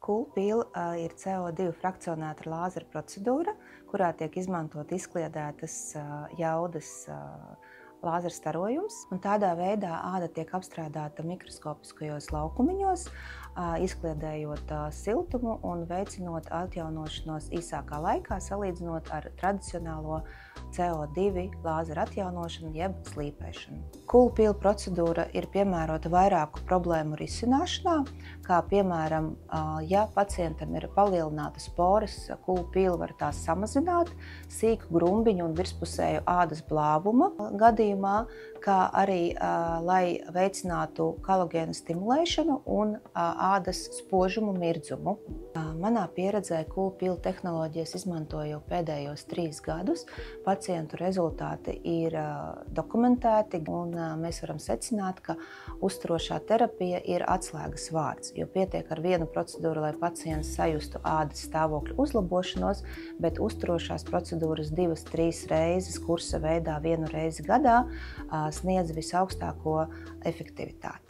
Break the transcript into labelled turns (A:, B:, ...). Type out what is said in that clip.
A: Cool-Peel ir CO2 frakcionēta lāzera procedūra, kurā tiek izmantot izkliedētas jaudas lāzera starojums. Un tādā veidā āda tiek apstrādāta mikroskopiskajos laukumiņos, izkliedējot siltumu un veicinot atjaunošanos īsākā laikā, salīdzinot ar tradicionālo CO2 lāzera atjaunošanu jeb slīpēšanu. Cool-Peel procedūra ir piemērota vairāku problēmu risināšanā, kā piemēram, ja pacientam ir palielinātas poras, Cool-Peel var tās samazināt, sīku grumbiņu un virspusēju ādas blāvuma gadījumā, kā arī, lai veicinātu kolagēna stimulēšanu un ādas spožumu mirdzumu. Manā pieredzē Cool-Peel tehnoloģijas izmantoju pēdējos 3 gadus. Pacientu rezultāti ir dokumentēti un mēs varam secināt, ka uzturošā terapija ir atslēgas vārds, jo pietiek ar vienu procedūru, lai pacients sajustu ādas stāvokļa uzlabošanos, bet uzturošās procedūras 2-3 reizes kursa veidā 1 reizi gadā sniedz visaugstāko efektivitāti.